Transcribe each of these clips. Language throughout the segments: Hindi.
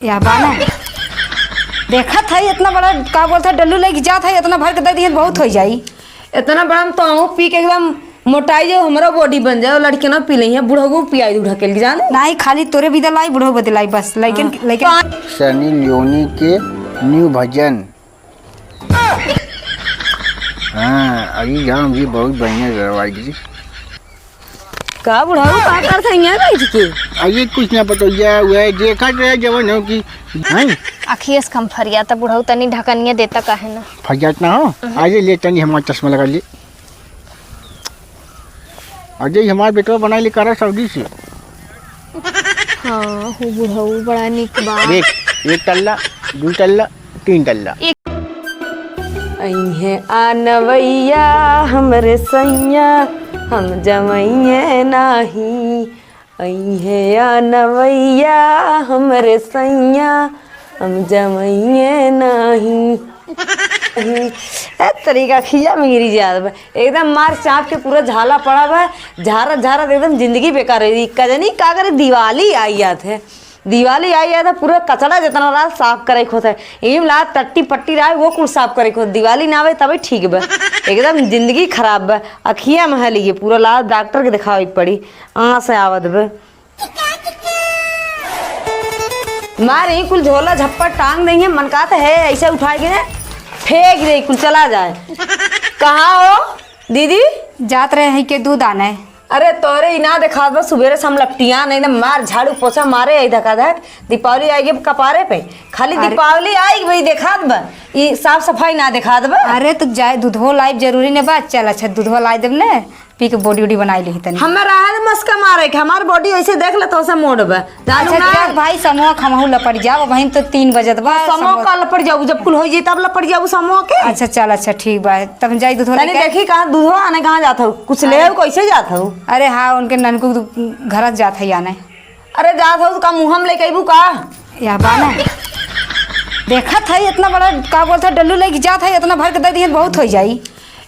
या बाना देखा था इतना बड़ा का बोलता डल्लू लेके जा था इतना भर के दे दिए बहुत हो जाई। इतना बड़ा तो पी के एकदम मोटाई जाए हमारा बॉडी बन जाए। लड़के ना पी ली है बूढ़ो पियाई दूढ़ा के जाने नहीं खाली तोरे भी दलाई बूढ़ो बदलाई बस लेकिन लेकिन सनी लियोनी के न्यू भजन। हाँ अभी जाम जी बहुत बढ़िया रवाई जी का बुढ़ाऊ का कर था यहाँ बैठ के आइए कुछ ना पता वह देखा रहे जवन हो कि अखियस कम फरिया त बुढ़ऊ तनी ढकनिया देता काहे ना फजात ना हो। आइए ले तनी हमारा चश्मा लगा ले। अजय हमारे बेटवा बना ले करा सऊदी से। हाँ हो बुढ़ऊ बड़ा निक बा। देख एक तल्ला दो तल्ला तीन तल्ला अइहे आनवैया हमरे सैया हम जमैये नाही। अइहे आनवैया हमरे सैया हम जमैये नाही। तरीका खिया में गिरी जात बा एकदम मार चाप के पूरा झाला पड़ा बा झारा झारा एकदम जिंदगी बेकार है। कजनी का करे दिवाली आई जात है दिवाली आई है तो पूरा कचरा जितना रहा साफ करे खोता है एम ला टट्टी पट्टी रहा वो कुछ साफ करे खोत दिवाली ना आवे तभी ठीक बा एकदम जिंदगी खराब बा। अखिया में है लिए पूरा ला डॉक्टर के दिखावे पड़ी आँख से आवत बा मारे कुल झोला झप्पा टांग देंगे मन का तो है ऐसे उठाएंगे फेंक दे कुल चला जाए। कहाँ हो दीदी? जात रहे हैं के दूध आने। अरे तोरे इना देखा बस सुबेरे से हम लपटिया नहीं मार झाड़ू पोछा मारे आई धका धक दीपावली आएगी कपारे पे खाली दीपावली आएगी भाई देखा बा ये साफ सफाई ना देखा बा। अरे तू जाए दूधो लाइव जरूरी ने बात चल अच्छा दूधो लाई देब ने पी के बॉडी उडी बनाई ली तनी हमें रहा मस्का मारे के हमार बॉडी ऐसे देख ले तो से मोड़ बा अच्छा भाई समूह खमहू लपट जाओ वहीं तो 3 बजत बा समूह का लपट जाऊ जब कुल हो जाए तब लपट जाऊ समूह के। अच्छा चल अच्छा ठीक बा तब जाई दूधो लेके देखी कहां दूधो आने कहां जाता हूं कुछ ले कैसे जाता हूं। अरे हाँ उनके ननकू घर जात है आने। अरे जाता हूं का मुंह हम लेके आईबू का या बाना देखा था इतना बड़ा का बोलता डल्लू लेके जात है इतना भर के दे दिए बहुत हो जाई।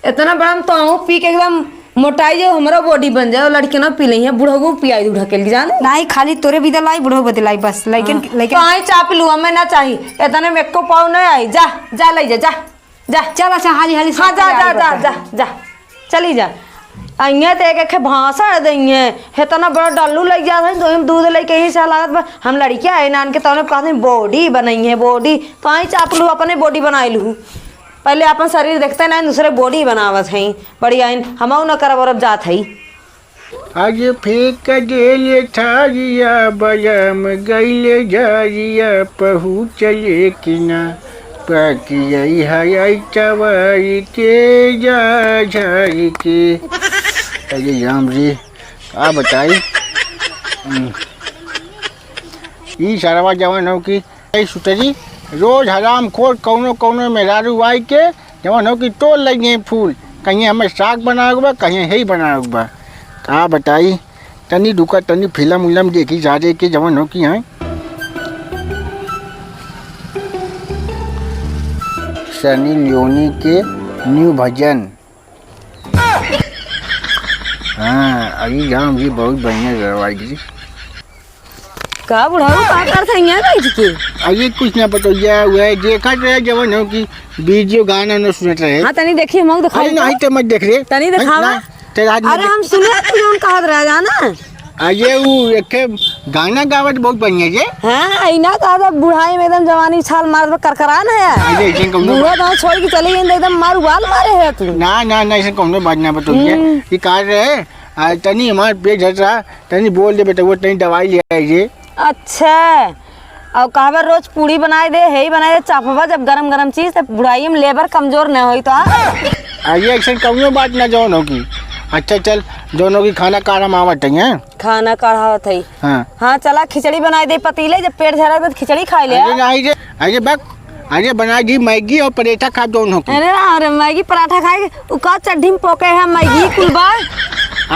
इतना बड़ा तो पी के एकदम मोटाई जाए हमारा बॉडी बन जाए। लड़के ना पी ली है बूढ़ो पियाई दूढ़ा के जाने नहीं खाली तोरे भी दलाई बूढ़ो बदलाई बस लेकिन लेकिन कहीं चा पी लू हमें ना चाहिए इतने में को पाव नहीं आई जा जा ले जा जा जा चल अच्छा हाली हाली हाँ जा जा जा जा जा चली जा अइया तो एक भाषा देंगे इतना बड़ा डल्लू लग जाता है तो दूध लेके ही से लागत हम लड़कियाँ है नान के तौने कहते बॉडी बनाई है बॉडी कहीं चाप लू अपने बॉडी बनाई लू पहले अपन शरीर देखते ना दूसरे बॉडी बनावत है बढ़िया हम न करब और जात है। आज फेंक देले थारिया बलम गईले जारिया पहू चले किना पकियई हई चवाई के जा झारी के। अरे राम जी आ बताई ई सारा जवान हो कि सुतरी रोज हराम खोर कौनो कौनो में रारू आई के जवन हो कि तोड़ लगे फूल कहीं हमें साग बनाओ बा कहीं ही बनाओ बा का बताई तनी दुका तनी फिल्म उलम देखी जा दे के जवन हो कि हैं सनी लियोनी के न्यू भजन। हाँ अभी जाम जी बहुत बढ़िया रवाई जी का बुढ़ाऊ का कर था यहाँ बैठ के आइए कुछ ना पता वह देखा रहे जवन हो कि वीडियो गाना न सुनत रहे। हाँ तनी देखिए हम दिखाई नहीं तो मत देख रे तनी दिखावा। अरे हम सुने तू जोन कहत रह जाना आइए वो एक गाना गावत बहुत बढ़िया जे। हां इना का बुढ़ाई में एकदम जवानी छाल मार करकरा ना है आइए इसे कौनो बुढ़ा तो छोड़ के चले गए एकदम मार उबाल मारे है तू ना ना ना इसे कौनो बात ना बताइए ये कार रहे तनी हमारे पेट झट रहा तनी बोल दे बेटा वो तनी दवाई ले आइए। अच्छा और कहबे रोज पूड़ी बनाए दे है ही बनाए दे चापवा जब गरम गरम चीज तो बुढ़ाई में लेबर कमजोर न होई तो आइए ऐसा कौनो बात ना जौन होगी। अच्छा चल जौन होगी खाना काढ़ा मावत है खाना काढ़ावत है। हाँ चला खिचड़ी बनाए दे पतीले जब पेट झरा तो खिचड़ी खा ले आइए आइए बक आइए बना दी मैगी और पराठा खा दोनों होगी। अरे मैगी पराठा खाए उ का चड्ढी में पोके है मैगी कुल बा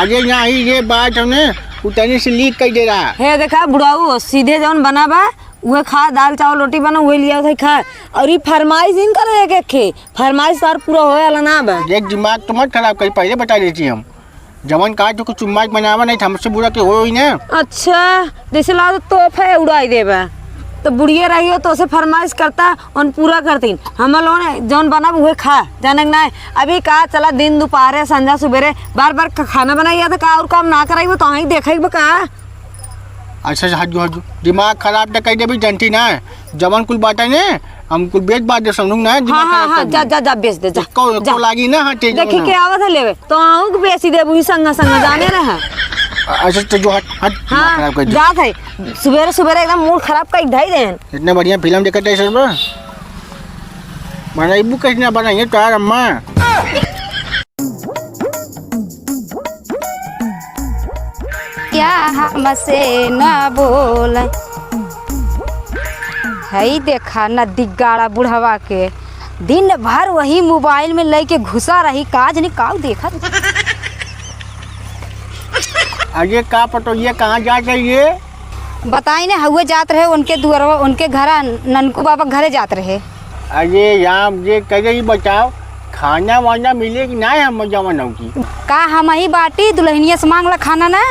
आइए यहाँ ही ये बात हमने उतनी से लीक कर दे रहा है देखा बुढ़ाऊ सीधे जौन बना बा वह खा दाल चावल रोटी बना वही लिया था खा और ये फरमाइश इन करे के फरमाइश सार पूरा होए वाला ना बा। एक दिमाग तो मत खराब कर पहले बता देती हम जवन का तो कुछ चुम्मा बनावा नहीं हमसे बुरा के हो ही ना। अच्छा जैसे ला तो तोहफा उड़ाई देबा तो बुढ़िया रही हो तो उसे फरमाइश करता उन पूरा करतीन। हम लोगों ने जौन बना हुए खा जाने ना है। अभी कहा चला दिन दोपहर संध्या सुबेरे बार बार खाना बनाइए तो का और काम ना कराई तो ही देखे का। अच्छा हजू हजू दिमाग खराब न कर दे भी जनती ना जवन कुल बाटा ने हम कुल बेच बात दे समझू ना हाँ हाँ हाँ जा जा जा बेच दे जा को लागी ना हटे देखी के आवत है लेवे तो आऊं के बेची दे बुही संग संग जाने रहा। अच्छा तो जो हट हट हाँ जात है सुबेरे सुबेरे एकदम मूड खराब कर ढाई देन। इतना बढ़िया फिल्म देखते है सब बनाइबू कैसे ना बनाइए तो यार अम्मा। क्या हमसे ना बोल है देखा न दिगाड़ा बुढ़वा के दिन भर वही मोबाइल में लेके घुसा रही काज नहीं काऊ देखा। अरे का पतो ये कहाँ जा चाहिए बताई ना हुए जात रहे उनके दुआरवा उनके घर ननकू बाबा घरे जात रहे। अरे यहाँ ये कहे ही बताओ खाना वाना मिले कि ना हम जवन हो की का हम ही बाटी दुल्हनिया से मांगला खाना ना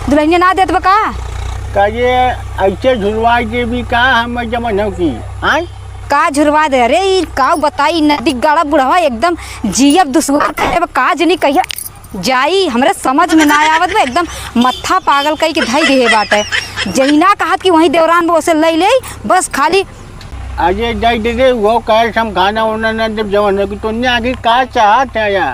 दुल्हनिया ना देत बा का कहे ऐसे झुरवा के भी का हम जवन हो की आय का झुरवा दे। अरे ई का बताई नदी गाड़ा बुढ़वा एकदम जियब दुश्वार करे बा काज नहीं कहिया जाई हमरे समझ में ना आवत बा एकदम मत्था पागल कई के धई दे बाटे जहीना कहत कि वही देवरान बो से ले ले बस खाली अरे जाई दे वो कहे हम खाना वाना ना जब जवन हो की तो ने आगे का चाहत है या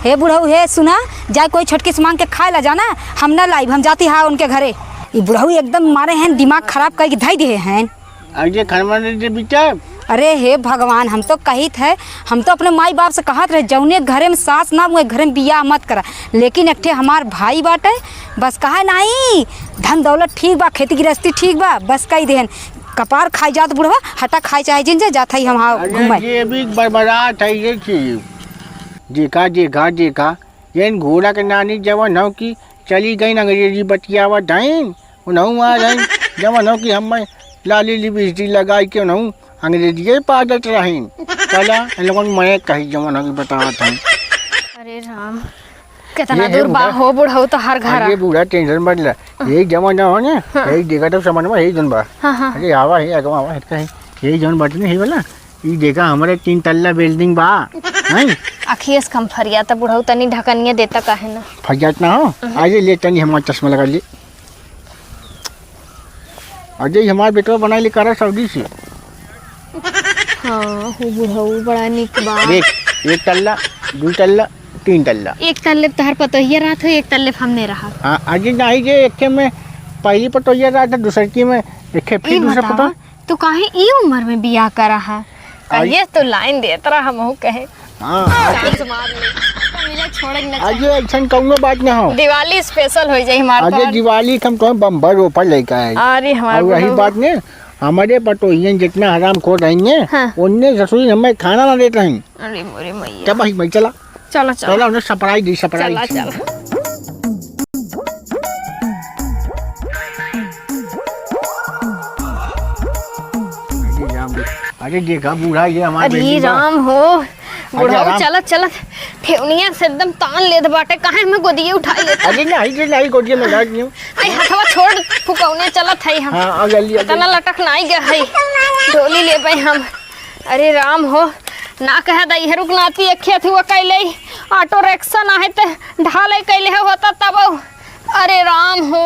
हे बुढ़ऊ हे सुना जाए कोई छोटकी से मांग के खाए ला जाना हम ना लाइब हम जाती हाँ उनके घरे। ये बुढ़ऊ एकदम मारे हैं दिमाग खराब करके धई दे हैं। अरे खाना दे बेटा अरे हे भगवान हम तो कहित है हम तो अपने माई बाप से कहत रहे जौने घरे में सास ना हुए घरे में बियाह मत करा लेकिन एक ठे हमार भाई बाटे बस कहा नहीं धन दौलत ठीक बा खेती गृहस्थी ठीक बा बस कही देहन कपार खाई जात बुढ़वा हटा खाई चाहे जिन जात है हम घूमे। ये भी बड़बड़ाहट है ये चीज देखा देखा देखा ये घोड़ा के नानी जवन हो की चली गई अंग्रेजी बतियावा डाइन उन्हों आ रही जवन हो कि हम लाली लिपस्टिक लगाई के उन्हों अंग्रेजी पादत रहीन कला इन लोगों ने मैं कही जवन हो कि बतावत है। अरे राम कितना दूर बा हो बुढ़ऊ तो हर घर ये बूढ़ा टेंशन बढ़ रहा यही जवन हो ना यही देखा तो समझ में यही जन बा अरे आवा है अगवा आवा है यही जवन बटने है वाला ये देखा हमारे 3 तल्ला बिल्डिंग बा नहीं अखियस कम फरिया तो बुढ़ऊ तनी ढकनिया देता काहे ना फजात ना हो आज ले तनी हमारा चश्मा लगा ले अजय हमारे बेटवा बना ले करा सऊदी से। हाँ हो बुढ़ऊ बड़ा निक बा देख 1 तल्ला 2 तल्ला 3 तल्ला एक तल्ले तहर पतोहिया रात हो एक तल्ले हमने रहा। हाँ अजय नहीं जे एक में पहली पटोहिया रहा था दूसरी की में एक फिर दूसरा पटो तू काहे ई उम्र में बियाह करा है कहिए तो लाइन देत रहा हमहू कहे हाँ मिले छोड़क ना अजय ऐसा कौनो बात ना हो दिवाली स्पेशल हो जाई हमार अजय दिवाली हम तो बम्बर ऊपर लेकर आए अरे हमार और वही बात ने हमारे पटोहियन जितना हराम खोर रहेंगे उनने ससुरी हमें खाना ना देते हैं। अरे मोरे मैया तब भाई चला चलो चलो चला उन्हें सपराई दी सपराई चला चला अरे देखा बूढ़ा ये हमारे अरे राम हो बुढ़ऊ चलत चलत ठेवनिया से एकदम तान लेत बाटे काहे में गोदिए उठाई लेत अरे नहीं गोदिए में डाल दियो आई हथवा छोड़ फुकौने चलत है हम हां अगली तना लटक नहीं गए है डोली ले पे हम। अरे राम हो ना कह दई है रुकनाती अखे थी वो कैले ऑटो रिक्शा ना है ते ढाले कैले होता तब अरे राम हो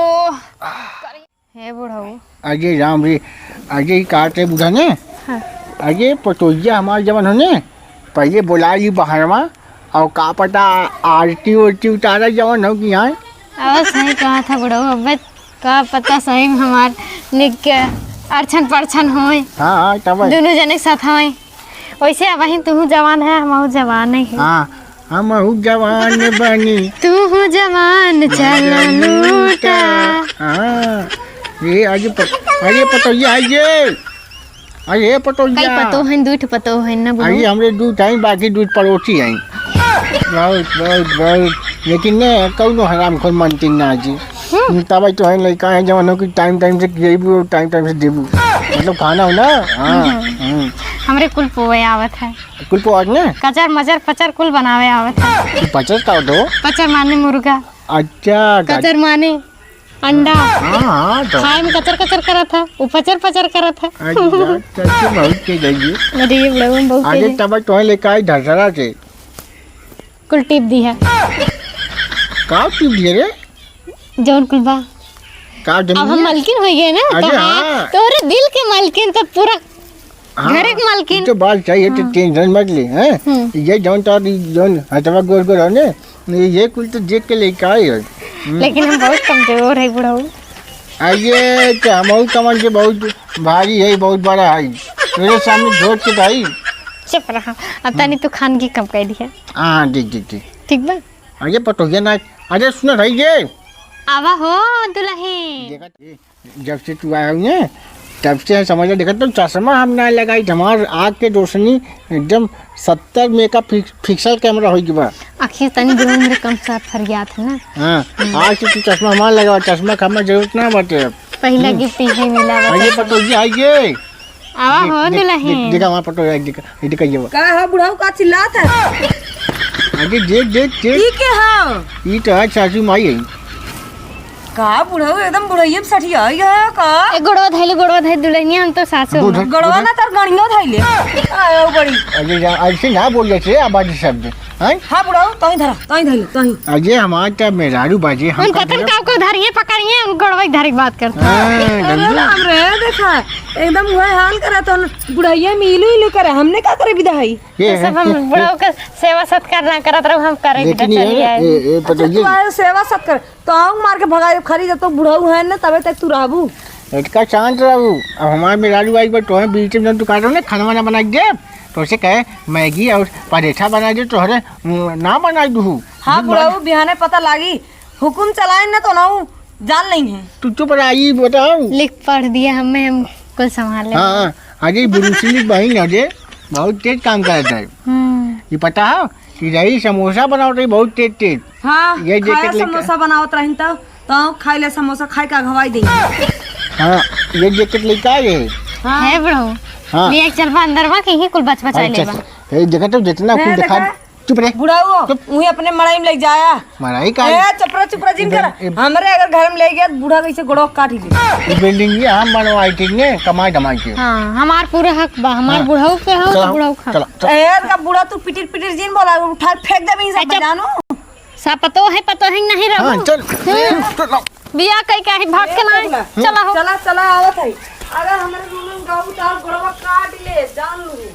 हे बुढ़ऊ अजय राम रे अजय काटे बुढ़ा ने अजय पटोहिया हमारे जवन होने पहले बुला ली बाहरवा और का पता आरती उरती उतारा जवन हो कि यहाँ अब सही कहा था बुढ़ऊ अब का पता सही में हमार निक अर्छन परछन होए हाँ तब दोनों जने साथ होए वैसे अब ही तू जवान है हम जवान है हाँ हम जवान बनी तू जवान चल लूटा हाँ ये अजय पटोहिया अरे पटोहिया कई पतो हैं दूठ पतो हैं ना अरे हमरे दूध आई बाकी दूध पड़ोसी आई बहुत लेकिन ने कौनो हराम खोल मानती ना जी तब तो है लड़का है जवानों की टाइम से देबू टाइम से देबू मतलब खाना हो ना हाँ हमरे कुल पोए आवत है कुल पोआज ने कचर मचर पचर कुल बनावे आवत है पचस का दो पचर माने मुर्गा अच्छा कचर माने अंडा हाँ तो खाए में कचर कचर करा था वो पचर पचर करा था। अच्छा बहुत के जाइए अरे ये बड़ा बहुत आगे तेज है। तब तो लेकर आई धरधरा से कुल टिप दी है का टिप दिए रे जौन कुल बा। का अब हम जमीन मालकिन हो गए ना अरे तो हाँ। तोरे दिल के मालकिन तो पूरा घरे के मालकिन। तो बात चाहिए तो टेंशन मत ले हैं ये जौन तो जौन हटवा गोर गोर है ने ये कुल तो देख के लेके आए है लेकिन हम बहुत कमजोर है बुढ़ऊ। आइए तो हम कमर के बहुत भारी है बहुत बड़ा है मेरे सामने झोट के भाई चुप रहा अब तनी तू खान की कम कह दिया। हाँ देख देख देख ठीक बा अरे पटोगे ना अरे सुनो भाई ये आवा हो दुल्हन। देखा जब से तू आया हुई है तब से समझ देखा तो चश्मा हम ना लगाई हमार आँख के रोशनी एकदम 70 मेगा पिक्सल कैमरा हो गया आखिर तनी दूर मेरे कम साथ फरियाद है ना। हाँ आज से तू चश्मा हमारा लगा चश्मा का हमारा जरूरत ना बाटे अब पहला गिफ्ट ही मिला आइए पटोगी आइए आवा हो दुल्हन। देखा वहाँ पटो देखा ये का है बुढ़ाऊ का चिल्लात है आगे देख देख देख ई के हां ये तो है सासू माई है का बुढ़ाऊ एकदम बुढ़ैया में सठिया है का ए गोड़वा धैले दुल्हनिया हम तो सासू बुढ़ा- में। गड़वा ना तार गणियो धैले आयो बड़ी अरे ऐसे ना बोल रहे थे आबादी शब्द हैं हां बुढ़ाऊ तई धरा तई धैले तई अजय हमारे क्या मेहरारू बाजी हम उन पतन का को धरिए पकड़िए उन गोड़वा की धरी बात करते अरे राम रे देखा एकदम वह हाल करा तो बुढ़ैया में इलू इलू करे हमने का करे विदाई ये सब हम बुढ़ाओ का सेवा सत्कार ना करत रहो हम करे बिना लेकिन चली ये आए। ये पटोगी तू आए सेवा सत कर तो आऊं मार के भगाई खरी जब तो बुढ़ाऊ है ना तबे तक तू रहबू लड़का शांत रहू अब हमारे मेहरारू आई पर तो बीच में दुकान हो ना खाना वाना बना दे तो उसे कहे मैगी और परेठा बना दे तो हरे ना बना दूँ हां बुढ़ाऊ बिहाने पता लागी हुकुम चलाए ना तो ना जान नहीं है तू चुप रही बताओ लिख पढ़ दिया हमें हम कुछ संभाल ले। हाँ अजय बुरुसिली बहन अजय बहुत तेज काम करता है ये पता है कि रही समोसा बनाओ रही बहुत तेज तेज हाँ ये खाए जैकेट लेके- समोसा बनावत रही तो खाई ले समोसा खाई का घवाई दी हाँ ये जैकेट लेके आए हैं। है बुढ़ाओ हाँ लिया चल बा अंदर बा कहीं कुल बच बचाई ले बा। ये जगह तो जितना है, कुछ दिखा देखा? चुप रहे बुढ़ाऊ वही अपने मड़ाई में ले जाया मराई का ए चपरा जिन कर हमरे अगर घर में ले गया तो बूढ़ा कैसे गोड़ो काट ही ले ये बिल्डिंग ये हम बनवाई थी ने कमाई धमाई के हाँ हमार पूरा हक बा हमार हाँ। बुढ़ाऊ के हो तो चलो बुढ़ाऊ खा। चलो ए का बूढ़ा तू पिटिर जिन बोला उठा फेंक दे भी सब अच्छा। जानो सब पतो है नहीं हाँ रहो चल चलो बिया कई का है भाग के ना चला हो चला आवत है अगर हमरे रूम में गाऊ तार गोड़वा काट ले जान लू